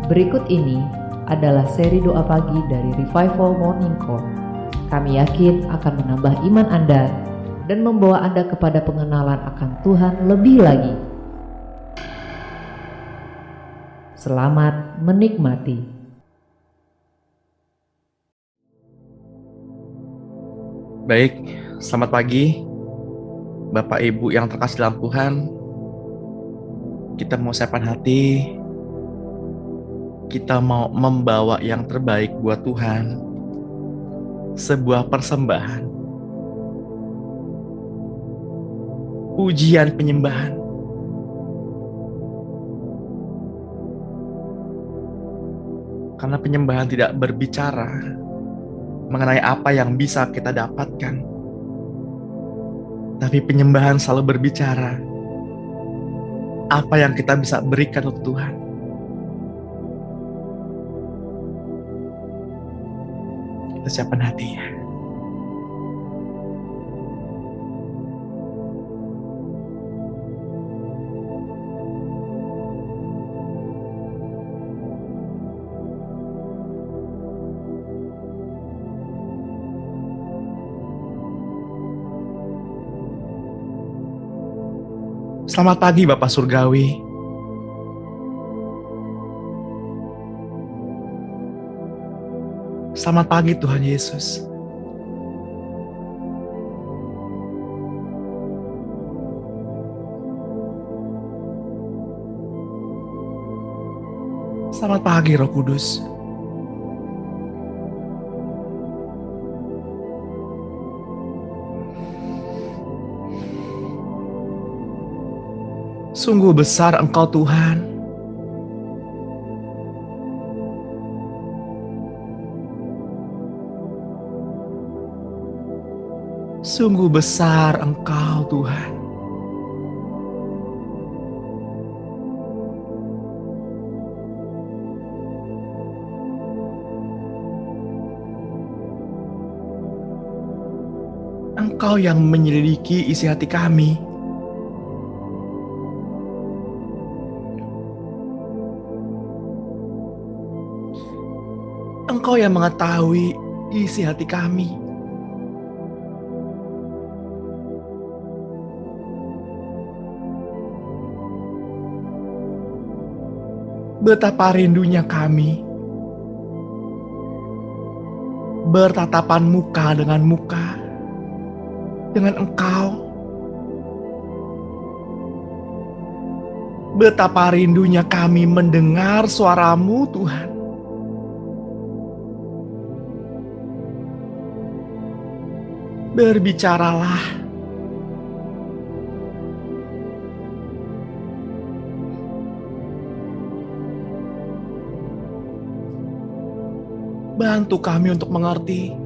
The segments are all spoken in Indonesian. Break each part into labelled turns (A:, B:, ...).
A: Berikut ini adalah seri doa pagi dari Revival Morning Call. Kami yakin akan menambah iman Anda dan membawa Anda kepada pengenalan akan Tuhan lebih lagi. Selamat menikmati.
B: Baik, selamat pagi Bapak Ibu yang terkasih dalam Tuhan. Kita mau siapkan hati, kita mau membawa yang terbaik buat Tuhan, sebuah persembahan, pujian penyembahan. Karena penyembahan tidak berbicara mengenai apa yang bisa kita dapatkan, tapi penyembahan selalu berbicara apa yang kita bisa berikan untuk Tuhan. Kita siapkan hati ya. Selamat pagi Bapak Surgawi. Selamat pagi Tuhan Yesus. Selamat pagi Roh Kudus. Sungguh besar Engkau Tuhan. Sungguh besar Engkau Tuhan. Engkau yang menyelidiki isi hati kami. Engkau yang mengetahui isi hati kami. Betapa rindunya kami bertatapan muka dengan Engkau. Betapa rindunya kami mendengar suara-Mu Tuhan. Berbicaralah. Bantu kami untuk mengerti.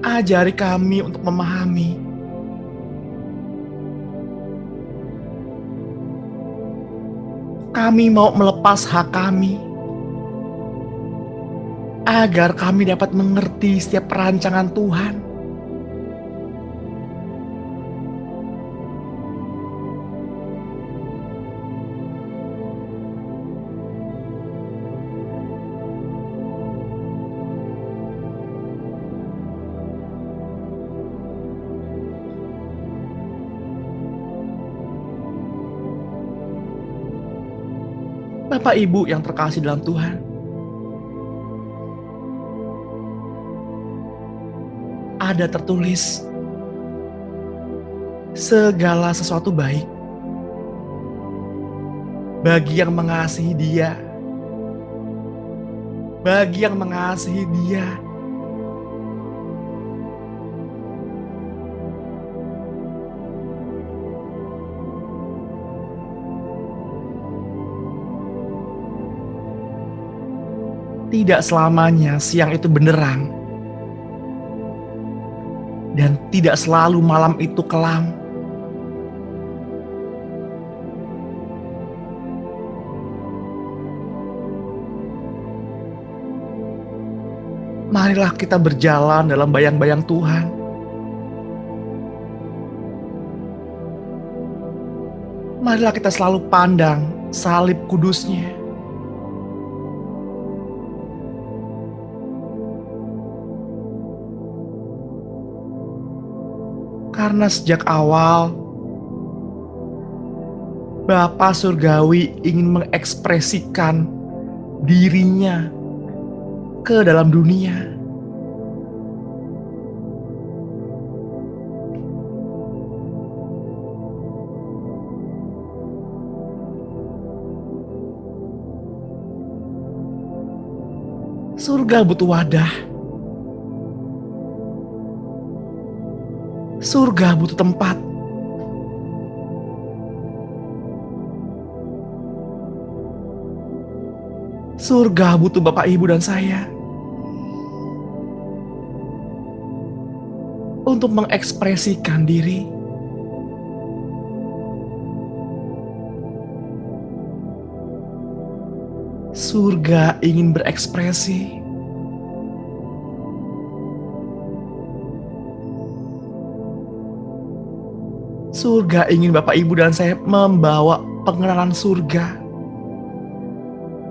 B: Ajari kami untuk memahami. Kami mau melepas hak kami, agar kami dapat mengerti setiap perancangan Tuhan. Bapak Ibu yang terkasih dalam Tuhan, ada tertulis, segala sesuatu baik bagi yang mengasihi Dia, bagi yang mengasihi Dia. Tidak selamanya siang itu benderang, dan tidak selalu malam itu kelam. Marilah kita berjalan dalam bayang-bayang Tuhan. Marilah kita selalu pandang salib kudusnya. Karena sejak awal, Bapa Surgawi ingin mengekspresikan dirinya ke dalam dunia. Surga butuh wadah. Surga butuh tempat. Surga butuh Bapak, Ibu, dan saya untuk mengekspresikan diri. Surga ingin berekspresi. Surga ingin Bapak, Ibu, dan saya membawa pengenalan surga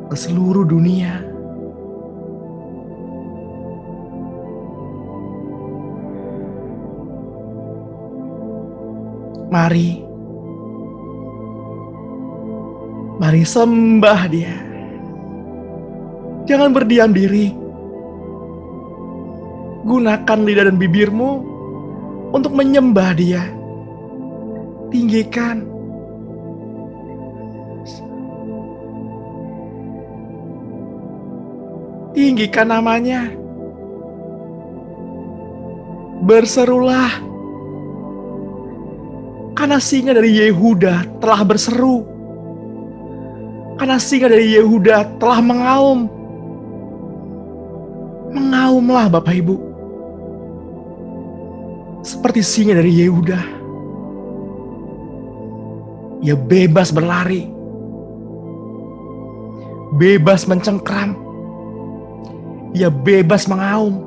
B: ke seluruh dunia. Mari sembah Dia. Jangan berdiam diri. Gunakan lidah dan bibirmu untuk menyembah Dia. Tinggikan. Tinggikan namanya. Berserulah. Karena singa dari Yehuda telah berseru. Karena singa dari Yehuda telah mengaum. Mengaumlah Bapak Ibu. Seperti singa dari Yehuda. Ia bebas berlari. Bebas mencengkram. Ia bebas mengaum.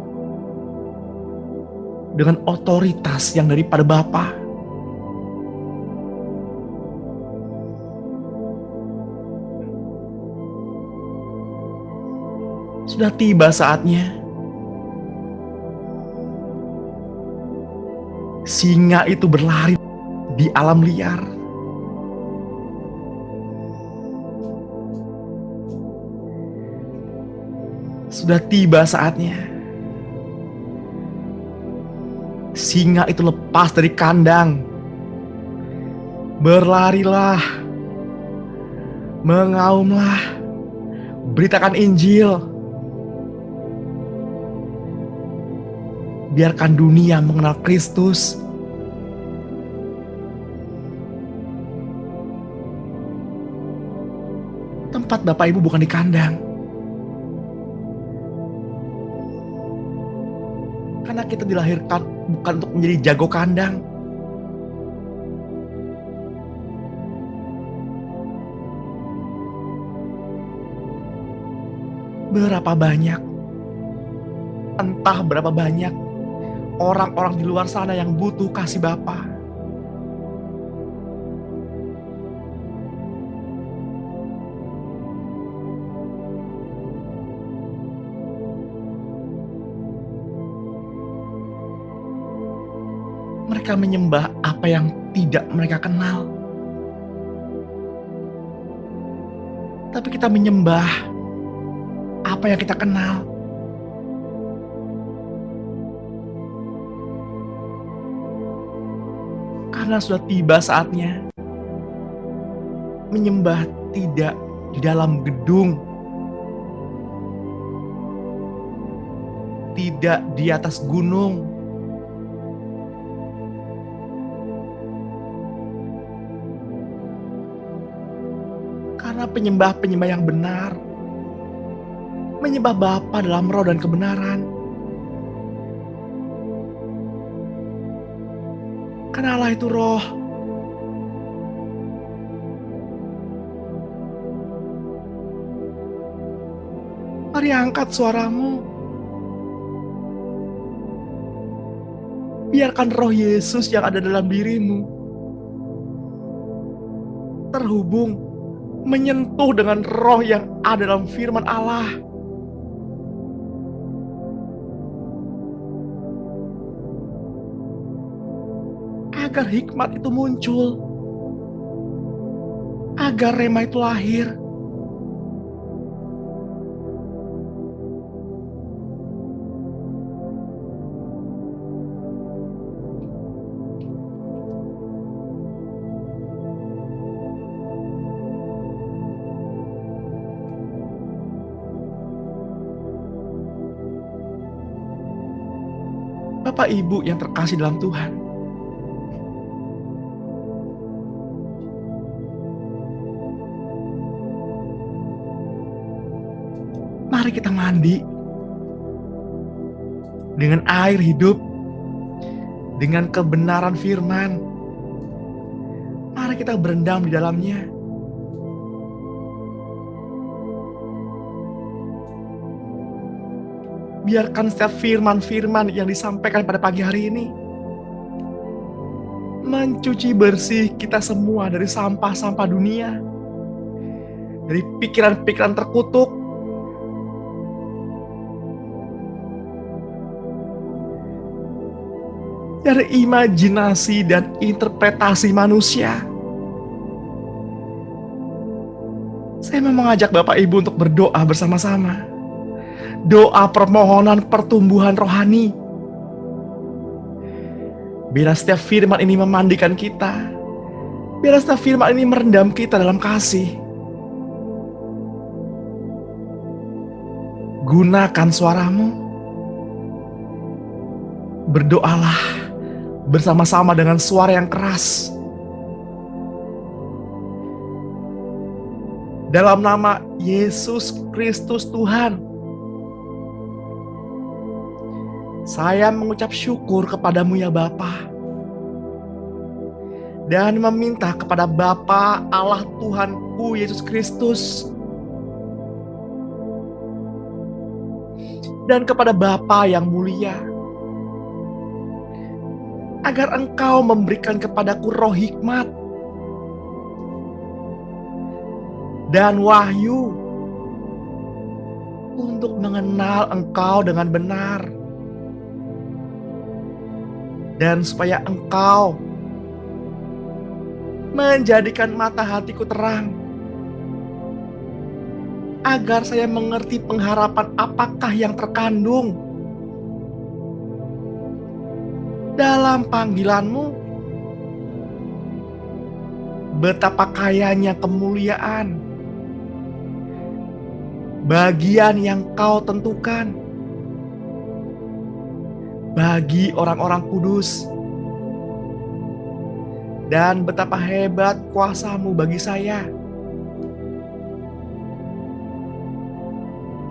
B: Dengan otoritas yang daripada Bapa. Sudah tiba saatnya. Singa itu berlari di alam liar. Sudah tiba saatnya. Singa itu lepas dari kandang. Berlarilah. Mengaumlah. Beritakan Injil. Biarkan dunia mengenal Kristus. Tempat Bapak Ibu bukan di kandang. Karena kita dilahirkan bukan untuk menjadi jago kandang. Berapa banyak, entah berapa banyak orang-orang di luar sana yang butuh kasih Bapa. Mereka menyembah apa yang tidak mereka kenal. Tapi kita menyembah apa yang kita kenal. Karena sudah tiba saatnya menyembah tidak di dalam gedung, tidak di atas gunung, karena penyembah-penyembah yang benar menyembah Bapa dalam roh dan kebenaran. Karena Allah itu roh. Mari angkat suaramu. Biarkan roh Yesus yang ada dalam dirimu terhubung, menyentuh dengan roh yang ada dalam firman Allah. Agar hikmat itu muncul, agar rema itu lahir. Bapak Ibu yang terkasih dalam Tuhan, mari kita mandi dengan air hidup, dengan kebenaran firman. Mari kita berendam di dalamnya. Biarkan setiap firman-firman yang disampaikan pada pagi hari ini mencuci bersih kita semua dari sampah-sampah dunia, dari pikiran-pikiran terkutuk, dari imajinasi dan interpretasi manusia. Saya mau mengajak Bapak Ibu untuk berdoa bersama-sama. Doa permohonan pertumbuhan rohani. Biar setiap firman ini memandikan kita. Biar setiap firman ini merendam kita dalam kasih. Gunakan suaramu. Berdoalah bersama-sama dengan suara yang keras. Dalam nama Yesus Kristus Tuhan, saya mengucap syukur kepadamu ya Bapa, dan meminta kepada Bapa Allah Tuhanku Yesus Kristus, dan kepada Bapa yang mulia, agar Engkau memberikan kepadaku roh hikmat dan wahyu untuk mengenal Engkau dengan benar. Dan supaya Engkau menjadikan mata hatiku terang, agar saya mengerti pengharapan apakah yang terkandung dalam panggilan-Mu. Betapa kayanya kemuliaan, bagian yang Kau tentukan bagi orang-orang kudus, dan betapa hebat kuasa-Mu bagi saya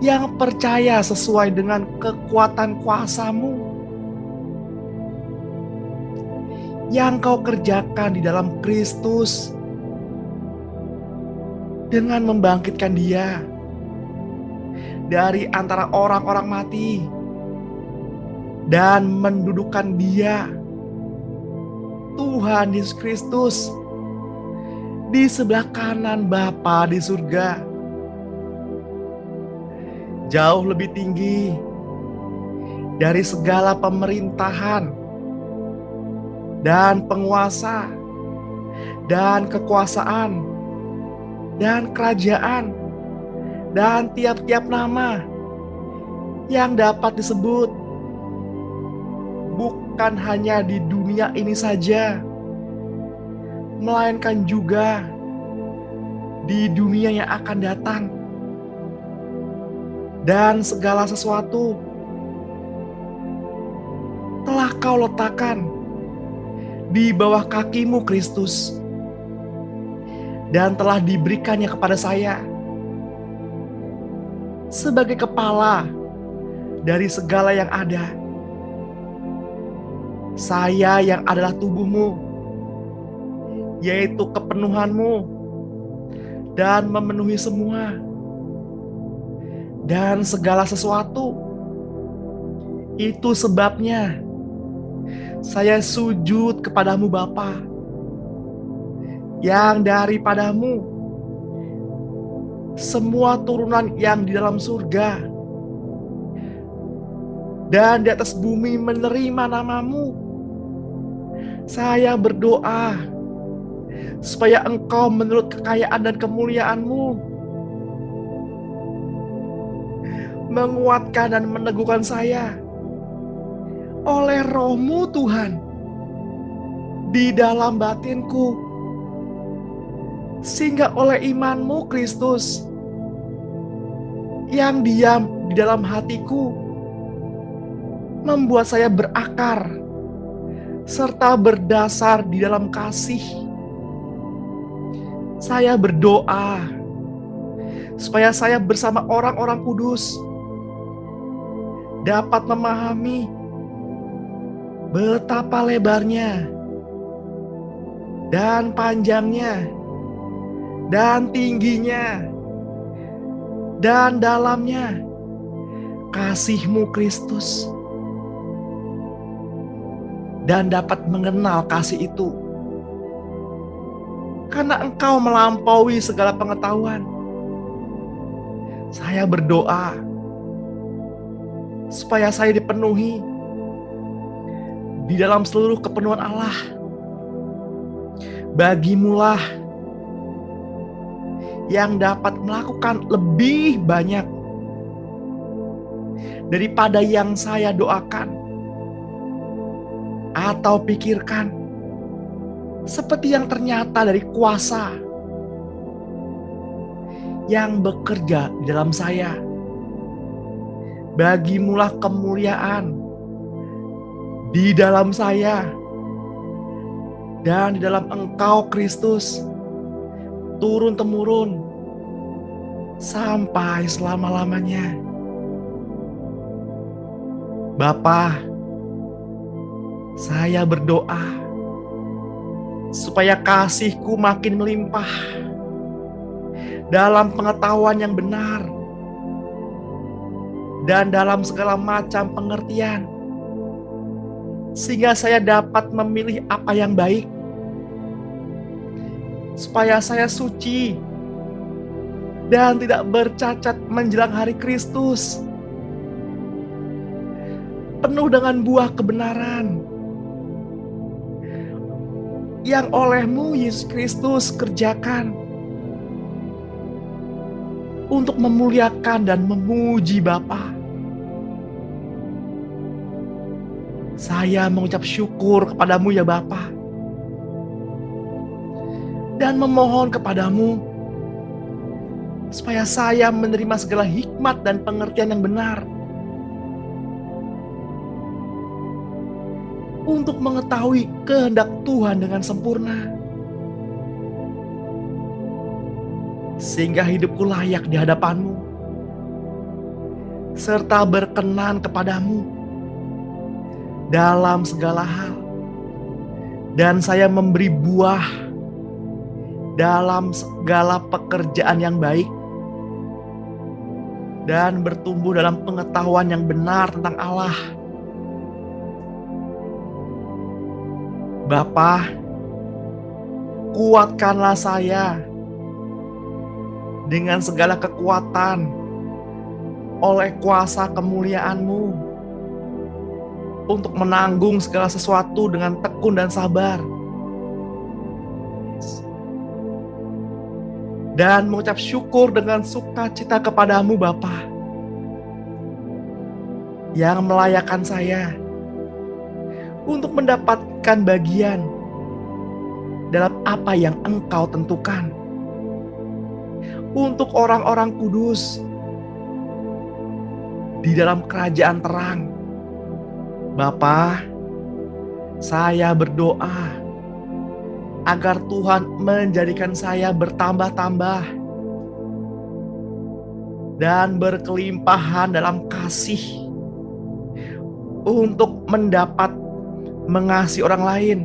B: yang percaya sesuai dengan kekuatan kuasa-Mu yang Kau kerjakan di dalam Kristus dengan membangkitkan Dia dari antara orang-orang mati dan mendudukkan Dia, Tuhan Yesus Kristus, di sebelah kanan Bapa di surga, jauh lebih tinggi dari segala pemerintahan dan penguasa dan kekuasaan dan kerajaan dan tiap-tiap nama yang dapat disebut, bukan hanya di dunia ini saja, melainkan juga di dunia yang akan datang. Dan segala sesuatu telah Kau letakkan di bawah kaki-Mu Kristus, dan telah diberikannya kepada saya sebagai kepala dari segala yang ada. Saya yang adalah tubuh-Mu, yaitu kepenuhan-Mu, dan memenuhi semua dan segala sesuatu. Itu sebabnya saya sujud kepadamu Bapa, yang daripadamu, semua turunan yang di dalam surga dan di atas bumi menerima namamu. Saya berdoa supaya Engkau menurut kekayaan dan kemuliaan-Mu menguatkan dan meneguhkan saya oleh Roh-Mu Tuhan di dalam batinku, sehingga oleh iman-Mu Kristus yang diam di dalam hatiku membuat saya berakar serta berdasar di dalam kasih. Saya berdoa supaya saya bersama orang-orang kudus dapat memahami betapa lebarnya dan panjangnya dan tingginya dan dalamnya kasih-Mu Kristus, dan dapat mengenal kasih itu karena Engkau melampaui segala pengetahuan. Saya berdoa supaya saya dipenuhi di dalam seluruh kepenuhan Allah. Bagimulah yang dapat melakukan lebih banyak daripada yang saya doakan atau pikirkan, seperti yang ternyata dari kuasa yang bekerja di dalam saya. Bagimulah kemuliaan di dalam saya dan di dalam Engkau Kristus, turun-temurun sampai selama-lamanya. Bapa, saya berdoa supaya kasih-Ku makin melimpah dalam pengetahuan yang benar dan dalam segala macam pengertian, sehingga saya dapat memilih apa yang baik, supaya saya suci dan tidak bercacat menjelang hari Kristus, penuh dengan buah kebenaran yang oleh-Mu Yesus Kristus kerjakan untuk memuliakan dan memuji Bapa. Saya mengucap syukur kepadamu ya Bapa, dan memohon kepadamu supaya saya menerima segala hikmat dan pengertian yang benar untuk mengetahui kehendak Tuhan dengan sempurna, sehingga hidupku layak di hadapan-Mu serta berkenan kepadamu dalam segala hal, dan saya memberi buah dalam segala pekerjaan yang baik dan bertumbuh dalam pengetahuan yang benar tentang Allah. Bapa, kuatkanlah saya dengan segala kekuatan oleh kuasa kemuliaan-Mu untuk menanggung segala sesuatu dengan tekun dan sabar, dan mengucap syukur dengan sukacita kepadamu Bapa, yang melayakkan saya untuk mendapatkan bagian dalam apa yang Engkau tentukan untuk orang-orang kudus di dalam kerajaan terang. Bapa, saya berdoa agar Tuhan menjadikan saya bertambah-tambah dan berkelimpahan dalam kasih untuk mendapat mengasihi orang lain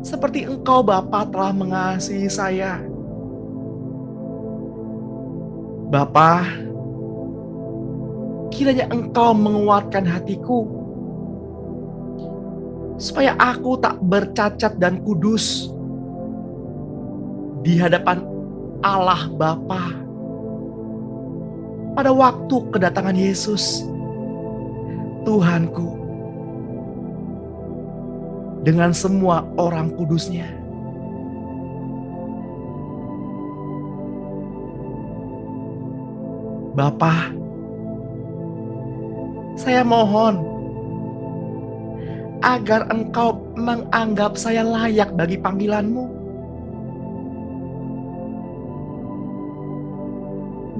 B: seperti Engkau Bapa telah mengasihi saya. Bapa, kiranya Engkau menguatkan hatiku supaya aku tak bercacat dan kudus di hadapan Allah Bapa pada waktu kedatangan Yesus, Tuhanku, dengan semua orang kudusnya. Bapa, saya mohon agar Engkau menganggap saya layak bagi panggilan-Mu.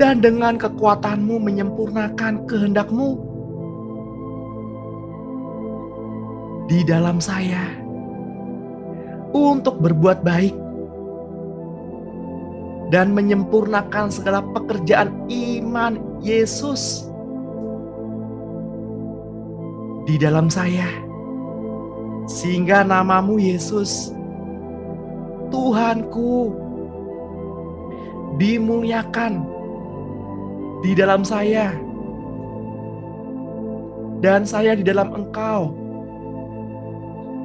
B: Dan dengan kekuatan-Mu menyempurnakan kehendak-Mu di dalam saya untuk berbuat baik dan menyempurnakan segala pekerjaan iman Yesus di dalam saya. Sehingga nama-Mu Yesus, Tuhanku, dimuliakan di dalam saya, dan saya di dalam Engkau,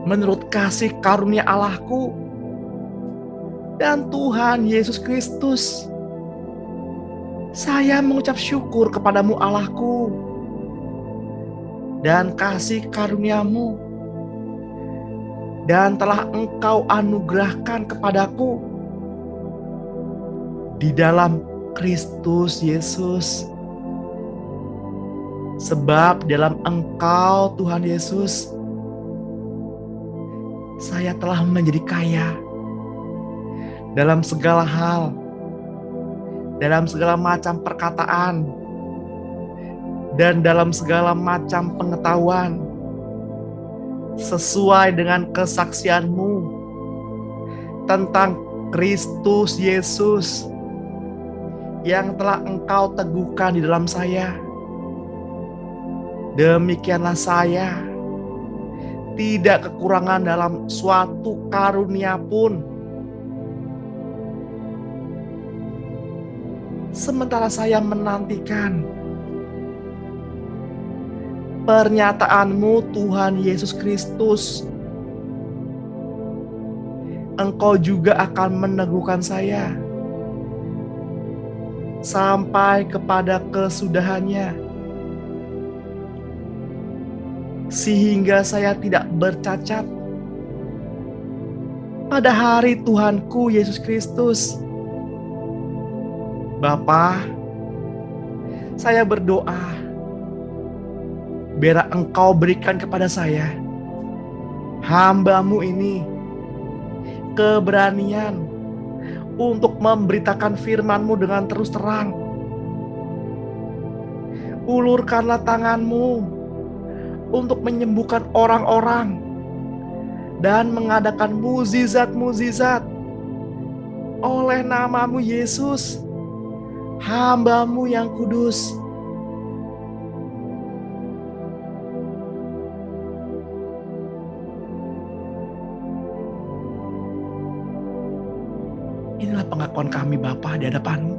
B: menurut kasih karunia Allahku dan Tuhan Yesus Kristus. Saya mengucap syukur kepadamu Allahku, dan kasih karunia-Mu dan telah Engkau anugerahkan kepadaku di dalam Kristus Yesus. Sebab dalam Engkau Tuhan Yesus, saya telah menjadi kaya dalam segala hal, dalam segala macam perkataan, dan dalam segala macam pengetahuan, sesuai dengan kesaksian-Mu tentang Kristus Yesus yang telah Engkau teguhkan di dalam saya. Demikianlah saya tidak kekurangan dalam suatu karunia pun. Sementara saya menantikan pernyataan-Mu Tuhan Yesus Kristus, Engkau juga akan meneguhkan saya sampai kepada kesudahannya, sehingga saya tidak bercacat pada hari Tuhanku Yesus Kristus. Bapa, saya berdoa biar Engkau berikan kepada saya, hamba-Mu ini, keberanian untuk memberitakan firman-Mu dengan terus terang. Ulurkanlah tangan-Mu untuk menyembuhkan orang-orang dan mengadakan mukjizat-mukjizat oleh nama-Mu Yesus, hamba-Mu yang kudus. Inilah pengakuan kami Bapa di hadapan-Mu.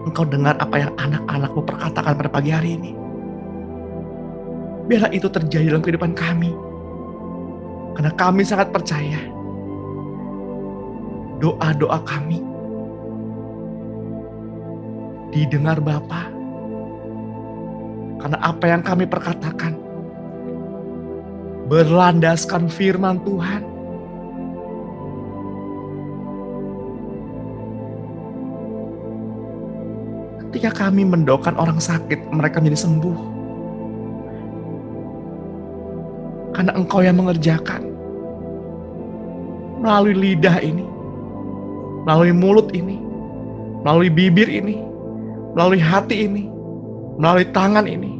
B: Engkau dengar apa yang anak-anak-Mu perkatakan pada pagi hari ini. Biarlah itu terjadi dalam kehidupan kami. Karena kami sangat percaya doa-doa kami didengar Bapa. Karena apa yang kami perkatakan berlandaskan firman Tuhan. Ketika kami mendoakan orang sakit, mereka menjadi sembuh. Karena Engkau yang mengerjakan. Melalui lidah ini, melalui mulut ini, melalui bibir ini, melalui hati ini, melalui tangan ini.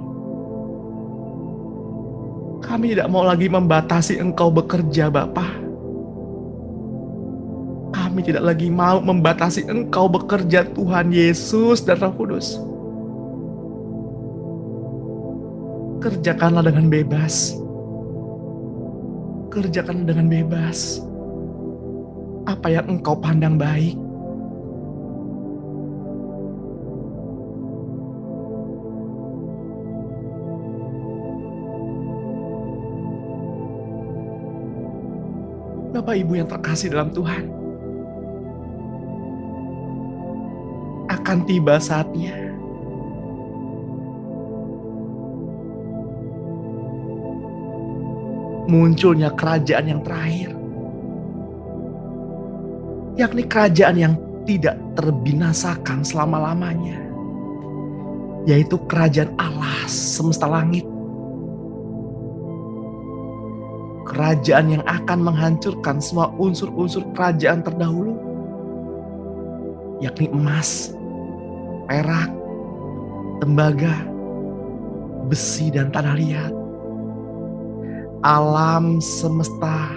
B: Kami tidak mau lagi membatasi Engkau bekerja, Bapa. Kami tidak lagi mau membatasi Engkau bekerja, Tuhan Yesus dan Roh Kudus. Kerjakanlah dengan bebas. Kerjakan dengan bebas apa yang Engkau pandang baik. Bapak Ibu yang terkasih dalam Tuhan, akan tiba saatnya. Munculnya kerajaan yang terakhir, yakni kerajaan yang tidak terbinasakan selama-lamanya, yaitu kerajaan Allah semesta langit. Kerajaan yang akan menghancurkan semua unsur-unsur kerajaan terdahulu, yakni emas, perak, tembaga, besi, dan tanah liat. Alam semesta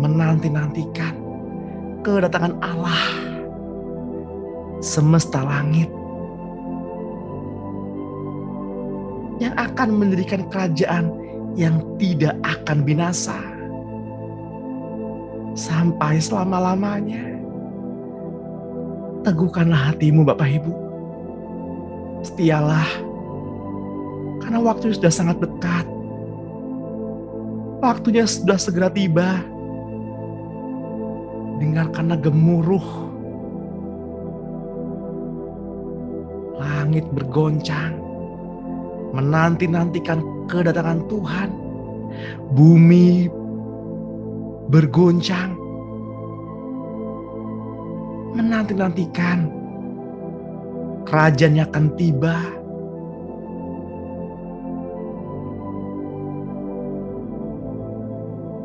B: menanti-nantikan kedatangan Allah semesta langit yang akan mendirikan kerajaan yang tidak akan binasa sampai selama-lamanya. Teguhkanlah hatimu Bapak Ibu. Setialah, karena waktu sudah sangat dekat. Waktunya sudah segera tiba. Dengarkanlah gemuruh langit bergoncang, menanti-nantikan kedatangan Tuhan. Bumi bergoncang, menanti-nantikan kerajaannya akan tiba.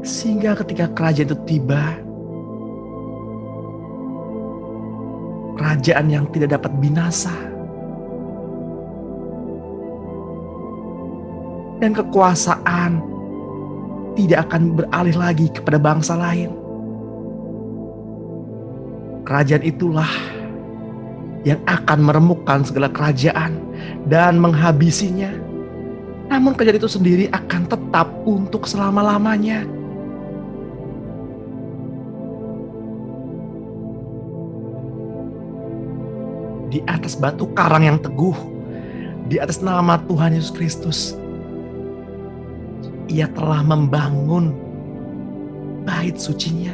B: Sehingga ketika kerajaan itu tiba, kerajaan yang tidak dapat binasa dan kekuasaan tidak akan beralih lagi kepada bangsa lain. Kerajaan itulah yang akan meremukkan segala kerajaan dan menghabisinya. Namun kerajaan itu sendiri akan tetap untuk selama-lamanya. Di atas batu karang yang teguh, di atas nama Tuhan Yesus Kristus, Ia telah membangun bait sucinya.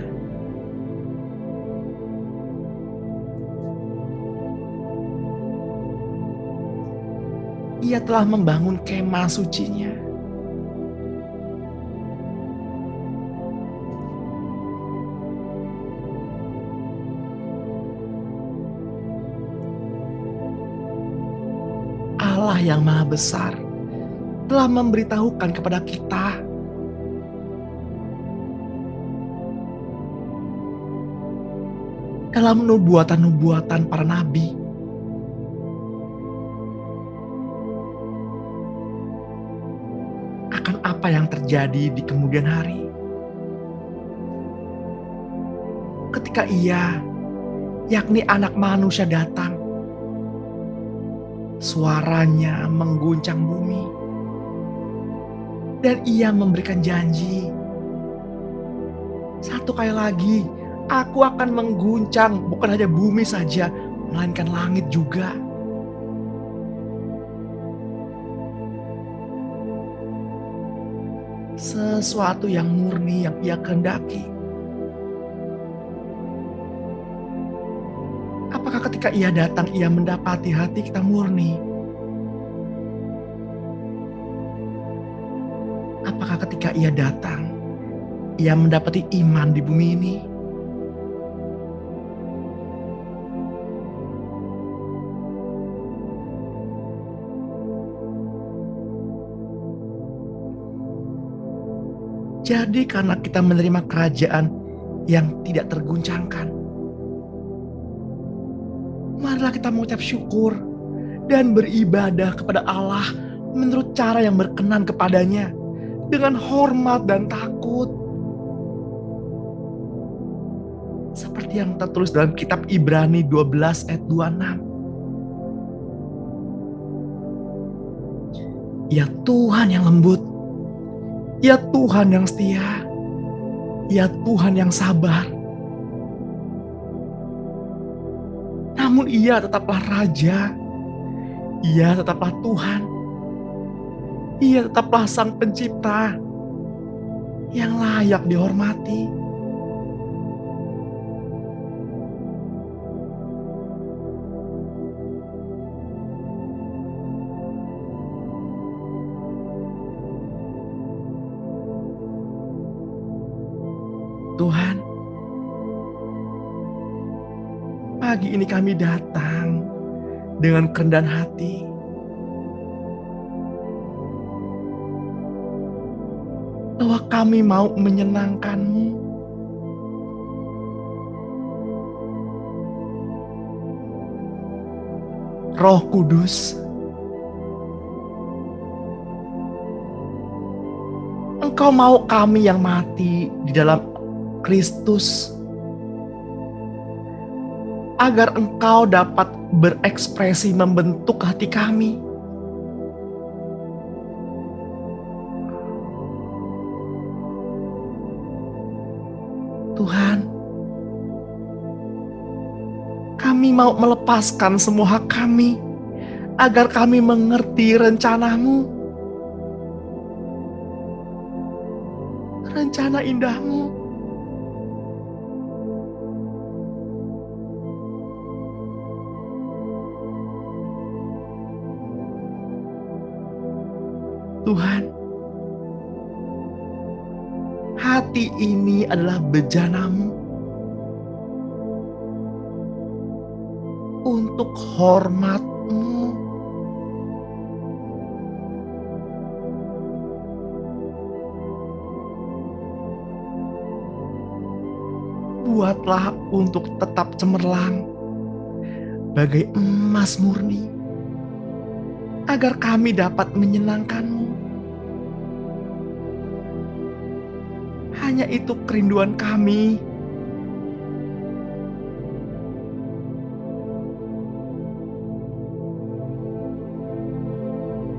B: Ia telah membangun kemah sucinya. Allah yang Maha Besar telah memberitahukan kepada kita dalam nubuatan-nubuatan para nabi akan apa yang terjadi di kemudian hari. Ketika Ia, yakni Anak Manusia datang, suaranya mengguncang bumi. Dan Ia memberikan janji, satu kali lagi, Aku akan mengguncang bukan hanya bumi saja, melainkan langit juga. Sesuatu yang murni yang Ia kehendaki. Apakah ketika Ia datang, Ia mendapati hati kita murni? Apakah ketika Ia datang, Ia mendapati iman di bumi ini? Jadi karena kita menerima kerajaan yang tidak terguncangkan, marilah kita mengucap syukur dan beribadah kepada Allah menurut cara yang berkenan kepadanya, dengan hormat dan takut. Seperti yang tertulis dalam kitab Ibrani 12 ayat 26. Ya Tuhan yang lembut, Ya Tuhan yang setia, Ya Tuhan yang sabar. Namun Ia tetaplah Raja, Ia tetaplah Tuhan, Ia tetaplah Sang Pencipta yang layak dihormati. Tuhan, pagi ini kami datang dengan kerendahan hati. Bahwa kami mau menyenangkan-Mu. Roh Kudus, Engkau mau kami yang mati di dalam Kristus, agar Engkau dapat berekspresi membentuk hati kami. Tuhan, kami mau melepaskan semua hak kami, agar kami mengerti rencana-Mu, rencana indah-Mu. Tuhan, hati ini adalah bejana-Mu untuk hormat-Mu. Buatlah untuk tetap cemerlang bagai emas murni, agar kami dapat menyenangkan-Mu. Hanya itu kerinduan kami.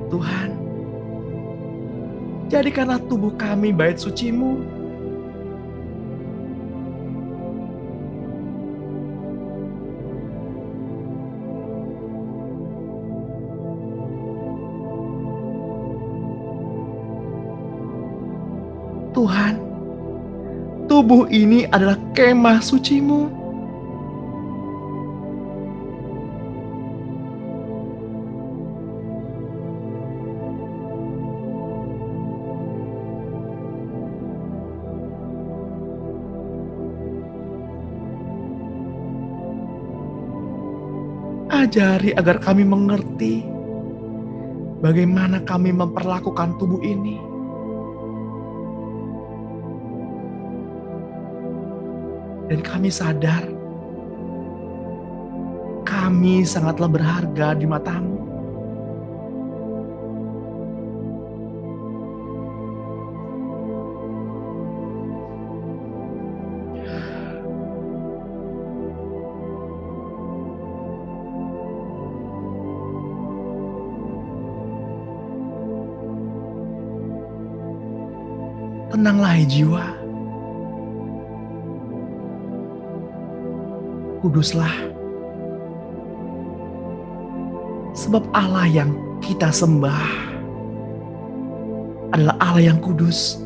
B: Tuhan, jadikanlah tubuh kami bait suci-Mu. Tuhan, tubuh ini adalah kemah suci-Mu. Ajari agar kami mengerti bagaimana kami memperlakukan tubuh ini. Dan kami sadar, kami sangatlah berharga di mata-Mu. Tenanglah hai jiwa. Kuduslah. Sebab Allah yang kita sembah adalah Allah yang kudus.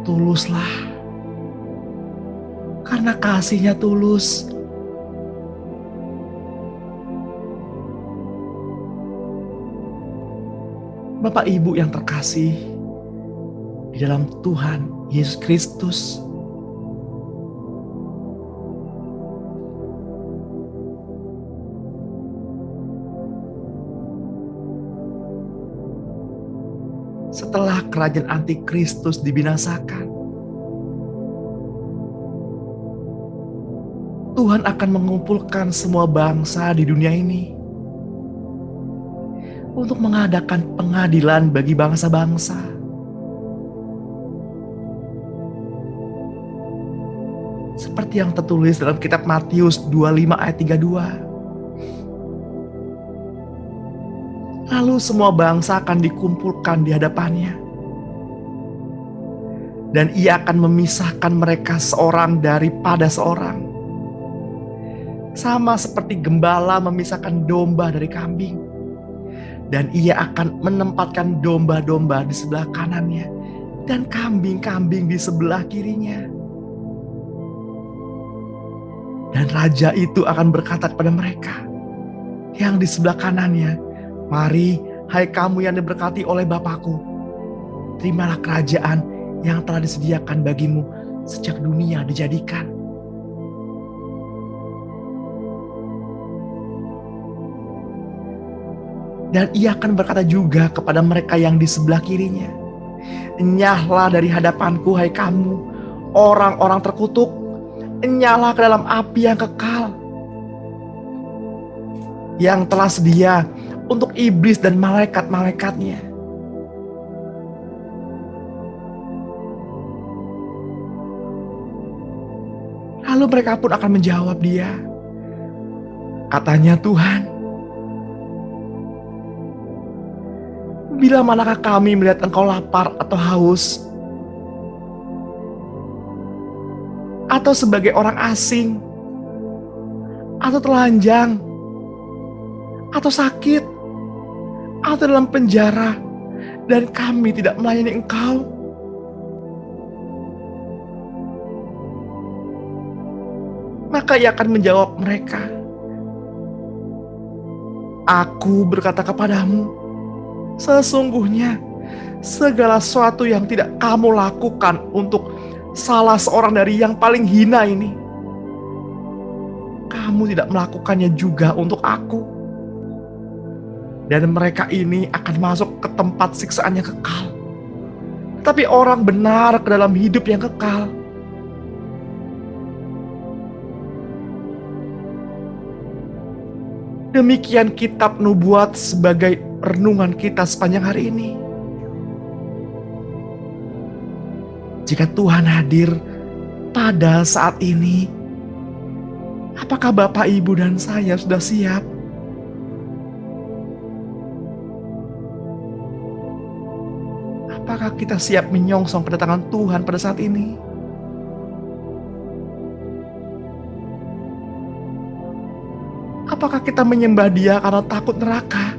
B: Tuluslah. Karena kasih-Nya tulus. Bapak Ibu yang terkasih di dalam Tuhan Yesus Kristus, setelah kerajaan antikristus dibinasakan, Tuhan akan mengumpulkan semua bangsa di dunia ini untuk mengadakan pengadilan bagi bangsa-bangsa. Seperti yang tertulis dalam kitab Matius 25 ayat 32. Lalu semua bangsa akan dikumpulkan di hadapannya. Dan Ia akan memisahkan mereka seorang daripada seorang. Sama seperti gembala memisahkan domba dari kambing. Dan Ia akan menempatkan domba-domba di sebelah kanannya dan kambing-kambing di sebelah kirinya. Dan raja itu akan berkata kepada mereka yang di sebelah kanannya, "Mari, hai kamu yang diberkati oleh Bapa-Ku, terimalah kerajaan yang telah disediakan bagimu sejak dunia dijadikan. Dan ia akan berkata juga kepada mereka yang di sebelah kirinya, "Enyahlah dari hadapanku, hai kamu, orang-orang terkutuk, enyahlah ke dalam api yang kekal, yang telah sedia untuk iblis dan malaikat-malaikatnya." Lalu mereka pun akan menjawab dia, katanya Tuhan, "Bila manakah kami melihat engkau lapar atau haus, atau sebagai orang asing, atau telanjang, atau sakit, atau dalam penjara, dan kami tidak melayani engkau?" Maka ia akan menjawab mereka, "Aku berkata kepadamu, sesungguhnya segala sesuatu yang tidak kamu lakukan untuk salah seorang dari yang paling hina ini, kamu tidak melakukannya juga untuk aku." Dan mereka ini akan masuk ke tempat siksaan yang kekal, tapi orang benar ke dalam hidup yang kekal. Demikian kitab nubuat sebagai renungan kita sepanjang hari ini. Jika Tuhan hadir pada saat ini, apakah Bapak, Ibu, dan saya sudah siap? Apakah kita siap menyongsong kedatangan Tuhan pada saat ini? Apakah kita menyembah Dia karena takut neraka?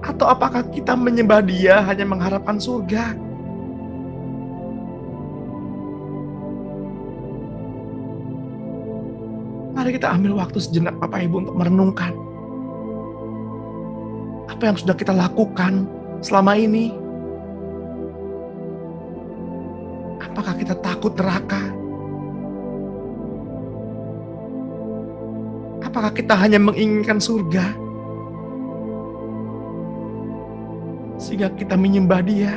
B: Atau apakah kita menyembah Dia hanya mengharapkan surga? Mari kita ambil waktu sejenak Bapak Ibu untuk merenungkan apa yang sudah kita lakukan selama ini. Apakah kita takut neraka? Apakah kita hanya menginginkan surga sehingga kita menyembah Dia?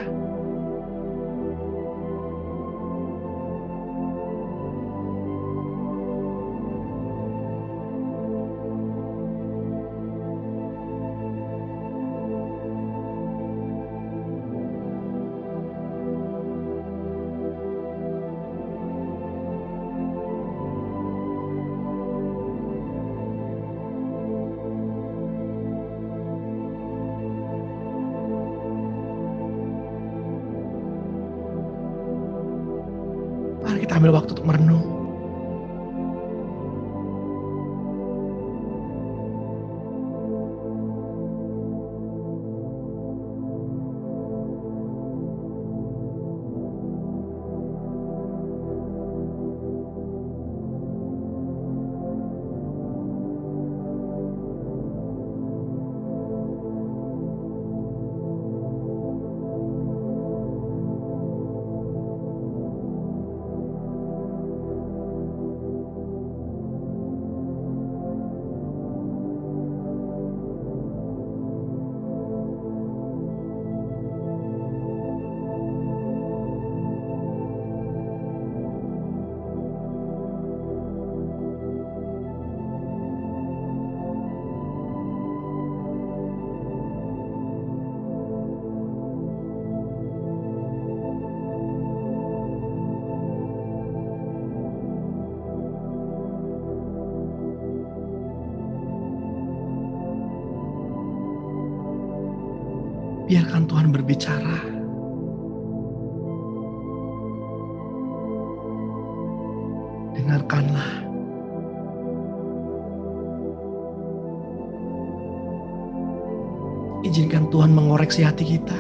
B: Mari kita ambil waktu untuk merenung. Biarkan Tuhan berbicara. Dengarkanlah. Izinkan Tuhan mengoreksi hati kita.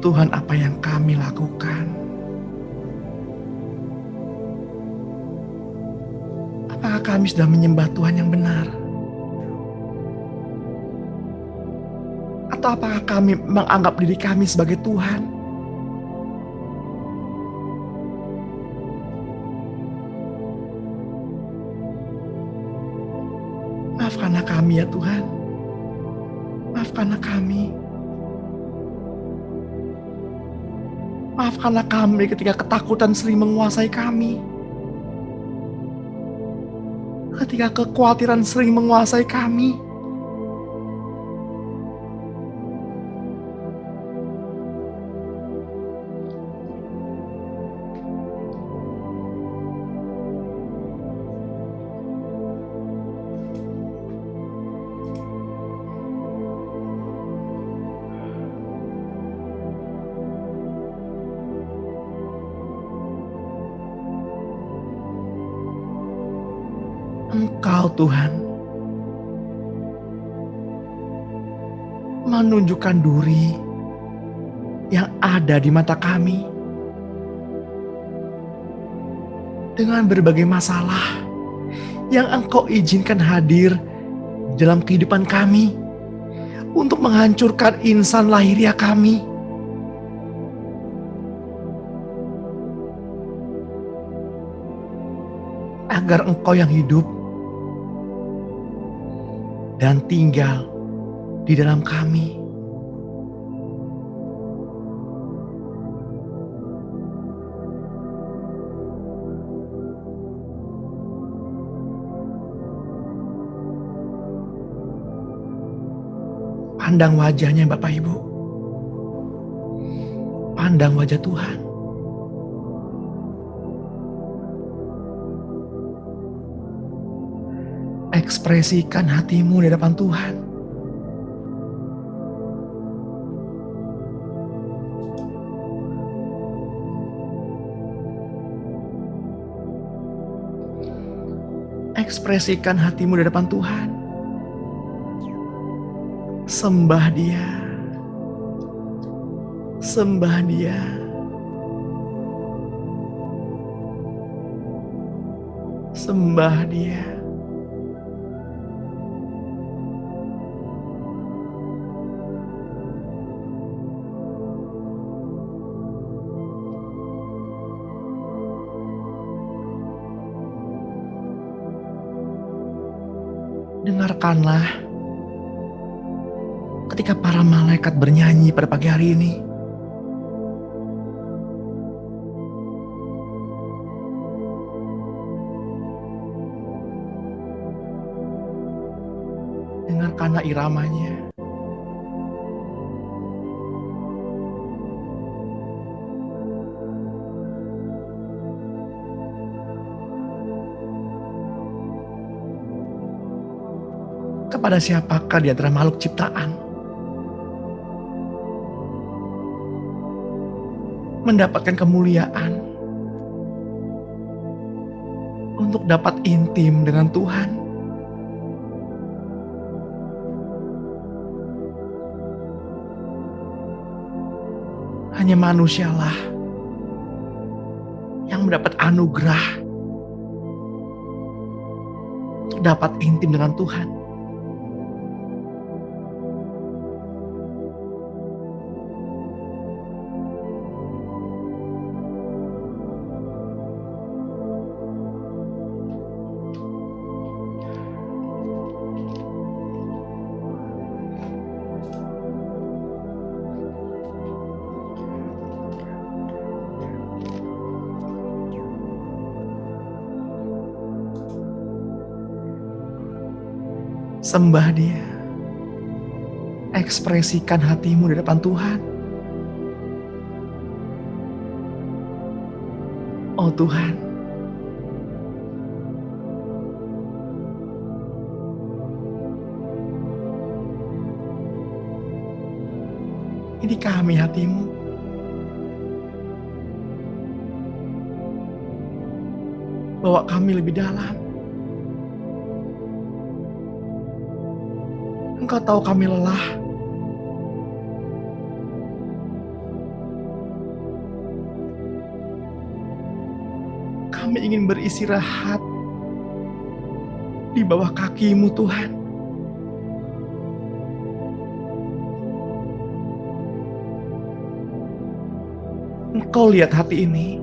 B: Tuhan, apa yang kami lakukan? Apakah kami sudah menyembah Tuhan yang benar? Atau apakah kami menganggap diri kami sebagai Tuhan? Maafkanlah kami ya Tuhan. Maafkanlah kami. Maafkanlah kami ketika ketakutan sering menguasai kami. Ketika kekhawatiran sering menguasai kami. Engkau Tuhan menunjukkan duri yang ada di mata kami dengan berbagai masalah yang Engkau izinkan hadir dalam kehidupan kami untuk menghancurkan insan lahiriah kami. Agar Engkau yang hidup dan tinggal di dalam kami. Pandang wajahnya Bapak Ibu. Pandang wajah Tuhan. Ekspresikan hatimu di hadapan Tuhan. Ekspresikan hatimu di hadapan Tuhan. Sembah Dia. Sembah Dia. Sembah Dia. Dengarkanlah ketika para malaikat bernyanyi pada pagi hari ini. Dengarkanlah iramanya. Kepada siapakah di antara makhluk ciptaan mendapatkan kemuliaan untuk dapat intim dengan Tuhan? Hanya manusialah yang mendapat anugerah untuk dapat intim dengan Tuhan. Sembah Dia. Ekspresikan hatimu di depan Tuhan. Oh Tuhan, ini kami hatimu. Bawa kami lebih dalam. Engkau tahu kami lelah. Kami ingin beristirahat di bawah kaki-Mu Tuhan. Engkau lihat hati ini.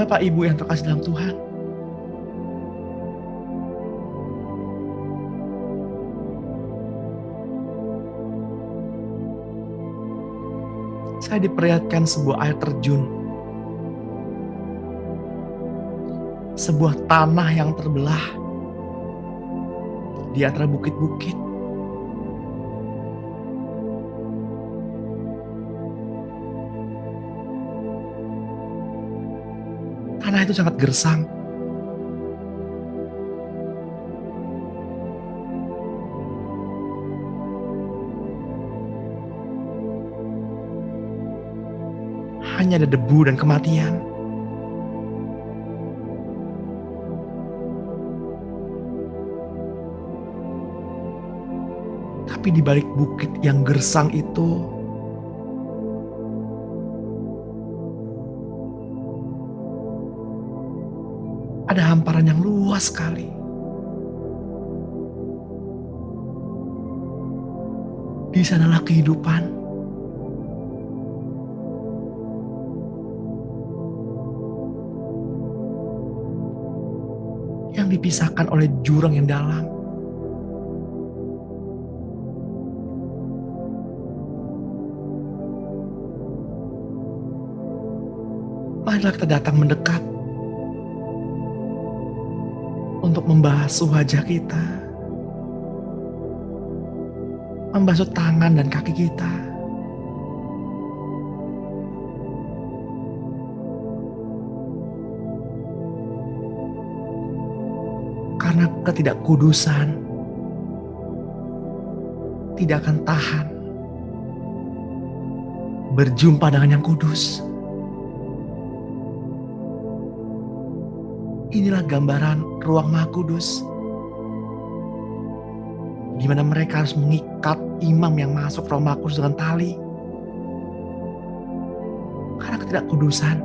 B: Bapak Ibu yang terkasih dalam Tuhan, saya diperlihatkan sebuah air terjun, sebuah tanah yang terbelah di antara bukit-bukit. Tanah itu sangat gersang. Hanya ada debu dan kematian. Tapi di balik bukit yang gersang itu, ada hamparan yang luas sekali. Di sanalah kehidupan. Yang dipisahkan oleh jurang yang dalam. Marilah kita datang mendekat untuk membasuh wajah kita, membasuh tangan dan kaki kita. Karena ketidakkudusan tidak akan tahan berjumpa dengan yang kudus. Inilah gambaran ruang Maha Kudus, di mana mereka harus mengikat imam yang masuk ruang Maha Kudus dengan tali. Karena ketidakkudusan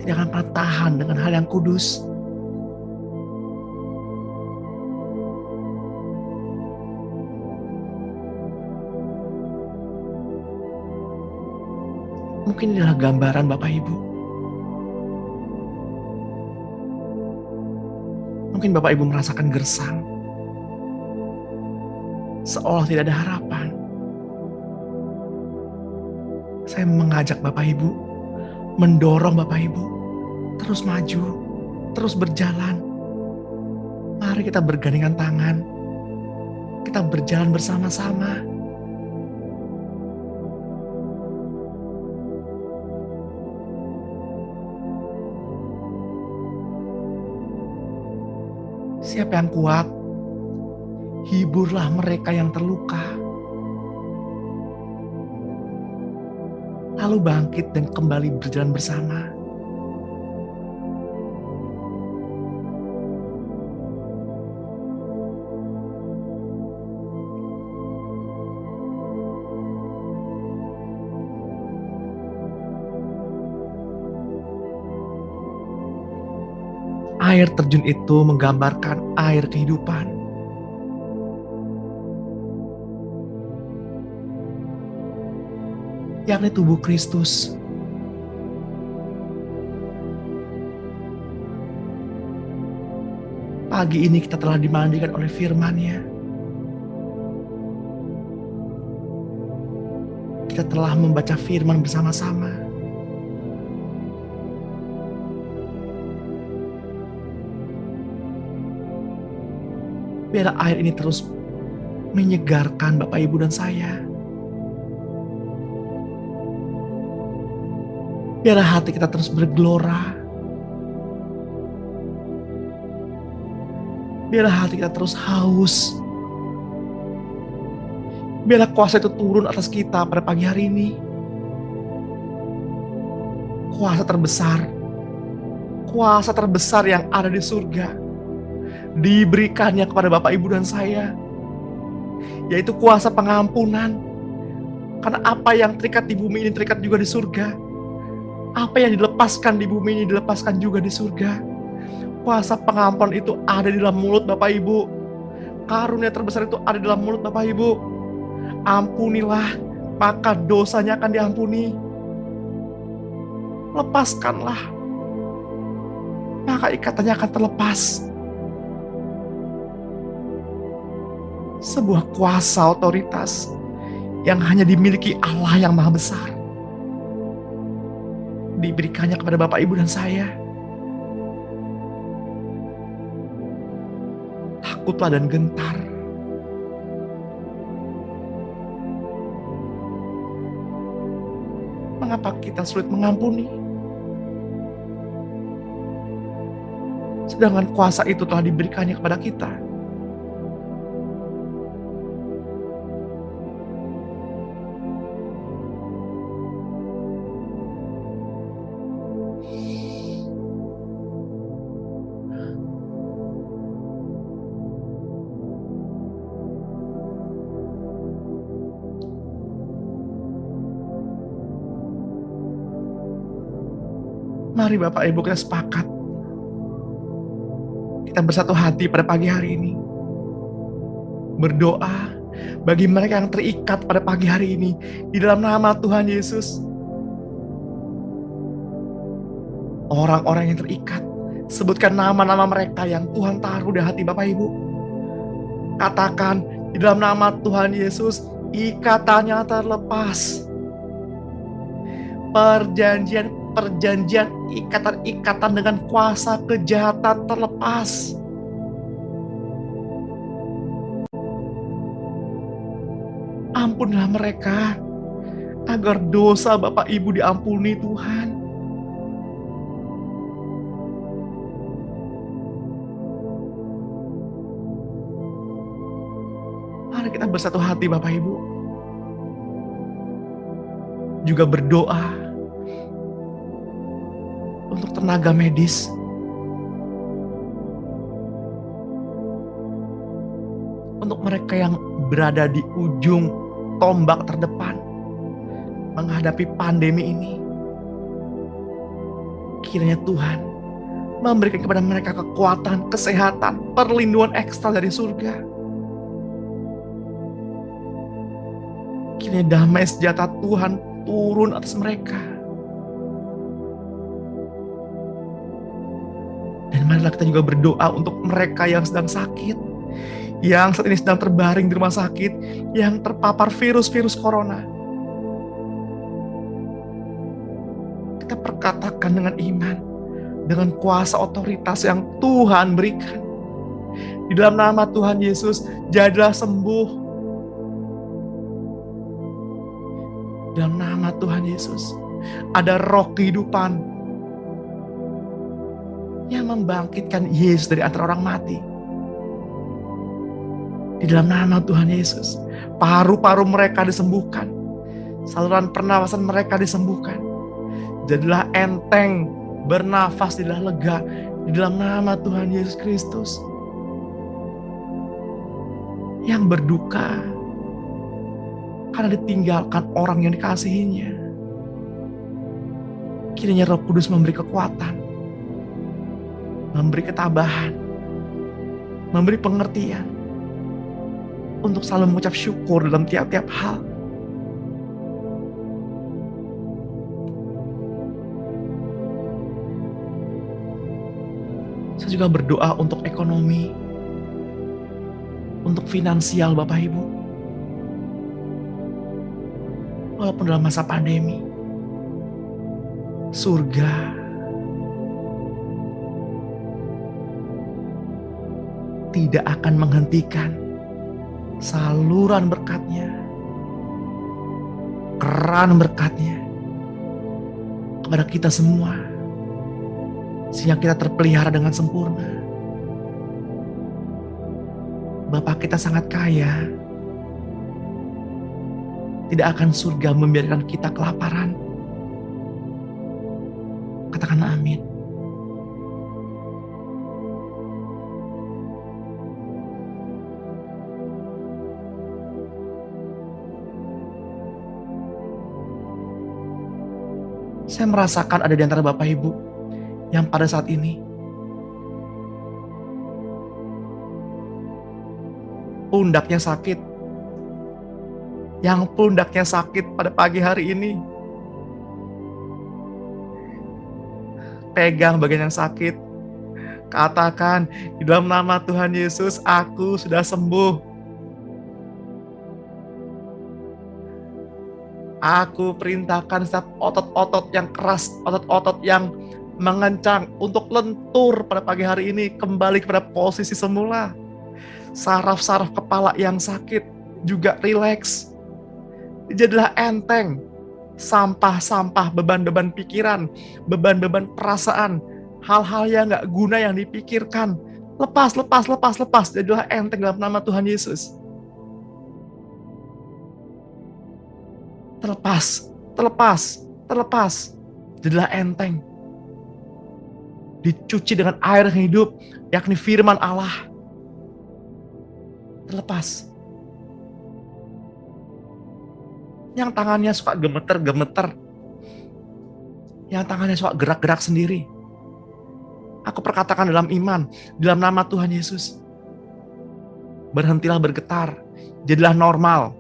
B: tidak akan pernah tahan dengan hal yang kudus. Mungkin inilah gambaran Bapak Ibu. Mungkin Bapak Ibu merasakan gersang, seolah tidak ada harapan. Saya mengajak Bapak Ibu, mendorong Bapak Ibu, terus maju, terus berjalan. Mari kita bergandengan tangan, kita berjalan bersama-sama. Siapa yang kuat, hiburlah mereka yang terluka. Lalu bangkit dan kembali berjalan bersama. Air terjun itu menggambarkan air kehidupan. Yakni tubuh Kristus. Pagi ini kita telah dimandikan oleh firman-Nya. Kita telah membaca firman bersama-sama. Biarlah air ini terus menyegarkan Bapak Ibu dan saya. Biarlah hati kita terus bergelora. Biarlah hati kita terus haus. Biarlah kuasa itu turun atas kita pada pagi hari ini. Kuasa terbesar, kuasa terbesar yang ada di surga diberikannya kepada Bapak, Ibu, dan saya, yaitu kuasa pengampunan. Karena apa yang terikat di bumi ini terikat juga di surga. Apa yang dilepaskan di bumi ini dilepaskan juga di surga. Kuasa pengampunan itu ada di dalam mulut Bapak, Ibu. Karunia terbesar itu ada di dalam mulut Bapak, Ibu. Ampunilah, maka dosanya akan diampuni. Lepaskanlah, maka ikatannya akan terlepas. Sebuah kuasa otoritas yang hanya dimiliki Allah yang Maha Besar diberikannya kepada Bapak, Ibu, dan saya. Takutlah dan gentar. Mengapa kita sulit mengampuni? Sedangkan kuasa itu telah diberikannya kepada kita. Mari Bapak, Ibu, kita sepakat. Kita bersatu hati pada pagi hari ini. Berdoa bagi mereka yang terikat pada pagi hari ini. Di dalam nama Tuhan Yesus. Orang-orang yang terikat. Sebutkan nama-nama mereka yang Tuhan taruh di hati Bapak, Ibu. Katakan di dalam nama Tuhan Yesus. Ikatannya terlepas. Perjanjian, ikatan-ikatan dengan kuasa kejahatan terlepas. Ampunilah mereka, agar dosa Bapak Ibu diampuni Tuhan. Mari kita bersatu hati Bapak Ibu. Juga berdoa untuk tenaga medis, untuk mereka yang berada di ujung tombak terdepan menghadapi pandemi ini. Kiranya Tuhan memberikan kepada mereka kekuatan, kesehatan, perlindungan ekstra dari surga. Kiranya damai sejahtera Tuhan turun atas mereka. Dan marilah kita juga berdoa untuk mereka yang sedang sakit, yang saat ini sedang terbaring di rumah sakit, yang terpapar virus-virus corona. Kita perkatakan dengan iman, dengan kuasa otoritas yang Tuhan berikan. Di dalam nama Tuhan Yesus, jadilah sembuh. Dalam nama Tuhan Yesus, ada roh kehidupan yang membangkitkan Yesus dari antara orang mati. Di dalam nama Tuhan Yesus, paru-paru mereka disembuhkan, saluran pernafasan mereka disembuhkan. Jadilah enteng, bernafas, jadilah lega di dalam nama Tuhan Yesus Kristus. Yang berduka karena ditinggalkan orang yang dikasihinya, kiranya Roh Kudus memberi kekuatan, memberi ketabahan, memberi pengertian untuk selalu mengucap syukur dalam tiap-tiap hal. Saya juga berdoa untuk ekonomi, untuk finansial Bapak Ibu. Walaupun dalam masa pandemi, surga tidak akan menghentikan saluran berkat-Nya, keran berkat-Nya kepada kita semua, sehingga kita terpelihara dengan sempurna. Bapa kita sangat kaya, tidak akan surga membiarkan kita kelaparan. Katakan amin. Saya merasakan ada di antara Bapak Ibu yang pada saat ini pundaknya sakit. Yang pundaknya sakit pada pagi hari ini. Pegang bagian yang sakit. Katakan, di dalam nama Tuhan Yesus, aku sudah sembuh. Aku perintahkan setiap otot-otot yang keras, otot-otot yang mengencang untuk lentur pada pagi hari ini kembali kepada posisi semula. Saraf-saraf kepala yang sakit juga rileks. Jadilah enteng. Sampah-sampah, beban-beban pikiran, beban-beban perasaan, hal-hal yang gak guna yang dipikirkan. Lepas. Jadilah enteng dalam nama Tuhan Yesus. Terlepas. Jadilah enteng. Dicuci dengan air yang hidup, yakni firman Allah. Terlepas. Yang tangannya suka gemeter-gemeter. Yang tangannya suka gerak-gerak sendiri. Aku perkatakan dalam iman, dalam nama Tuhan Yesus. Berhentilah bergetar. Jadilah normal.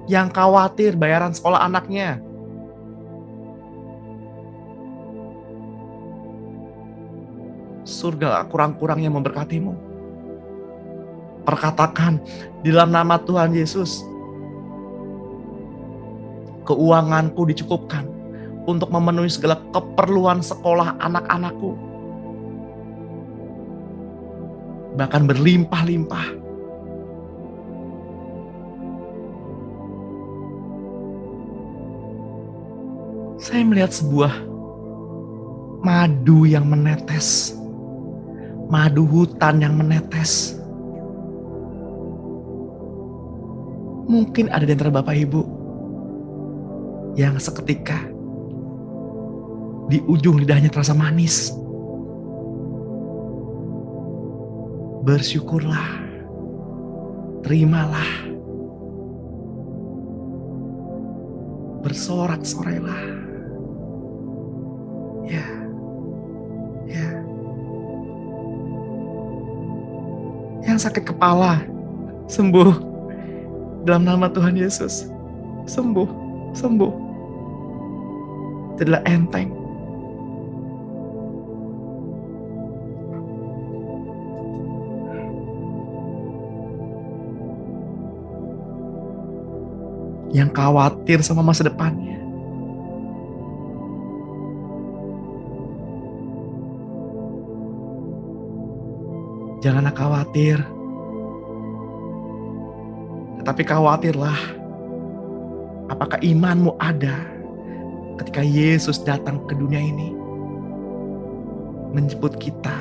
B: Yang khawatir bayaran sekolah anaknya. Surga kurang-kurangnya memberkatimu. Perkatakan di dalam nama Tuhan Yesus. Keuanganku dicukupkan untuk memenuhi segala keperluan sekolah anak-anakku. Bahkan berlimpah-limpah. Saya melihat sebuah madu yang menetes. Madu hutan yang menetes. Mungkin ada di antara Bapak Ibu yang seketika di ujung lidahnya terasa manis. Bersyukurlah. Terimalah. Bersorak-sorailah. Ya. Yang sakit kepala, sembuh. Dalam nama Tuhan Yesus, sembuh. Jadilah enteng. Yang khawatir sama masa depannya, janganlah khawatir, tetapi khawatirlah apakah imanmu ada ketika Yesus datang ke dunia ini menjemput kita.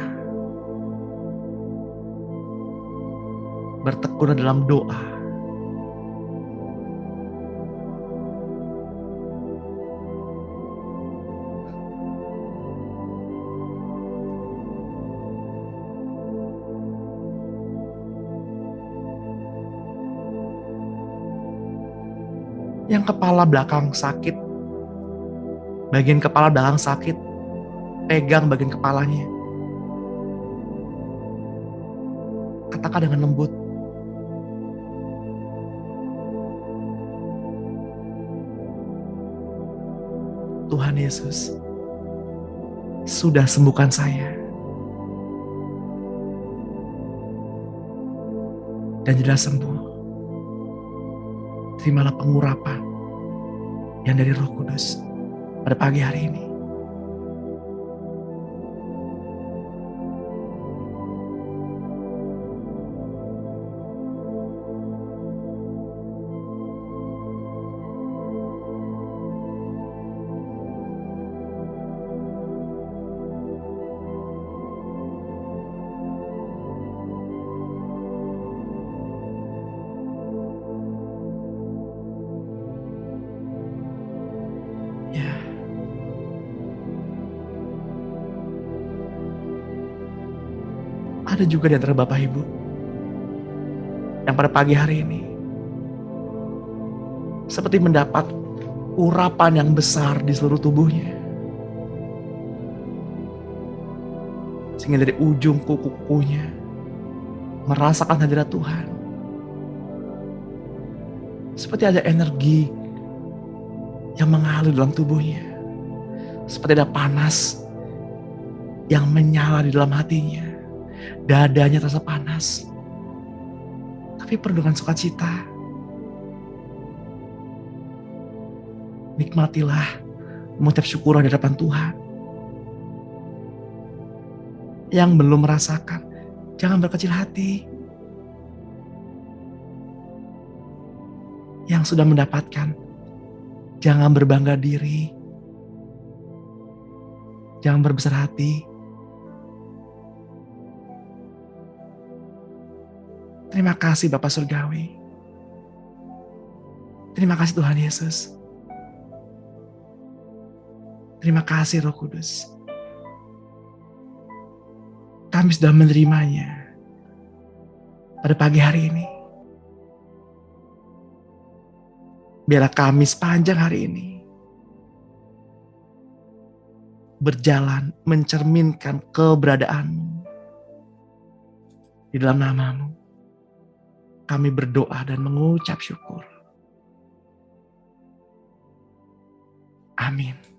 B: Bertekun dalam doa. Yang kepala belakang sakit, bagian kepala belakang sakit, pegang bagian kepalanya. Katakan dengan lembut, Tuhan Yesus sudah sembuhkan saya. Dan jelas sembuh. Terimalah pengurapan yang dari Roh Kudus pada pagi hari ini. Ya, ada juga di antara Bapak Ibu yang pada pagi hari ini seperti mendapat urapan yang besar di seluruh tubuhnya. Sehingga dari ujung kuku-kukunya merasakan hadirat Tuhan. Seperti ada energi yang mengalir dalam tubuhnya. Seperti ada panas yang menyala di dalam hatinya. Dadanya terasa panas. Tapi penuh dengan sukacita. Nikmatilah mengucap syukur di hadapan Tuhan. Yang belum merasakan, jangan berkecil hati. Yang sudah mendapatkan, jangan berbangga diri. Jangan berbesar hati. Terima kasih Bapak Surgawi. Terima kasih Tuhan Yesus. Terima kasih Roh Kudus. Kami sudah menerimanya pada pagi hari ini. Biarlah kami sepanjang hari ini berjalan mencerminkan keberadaan-Mu. Di dalam nama-Mu kami berdoa dan mengucap syukur. Amin.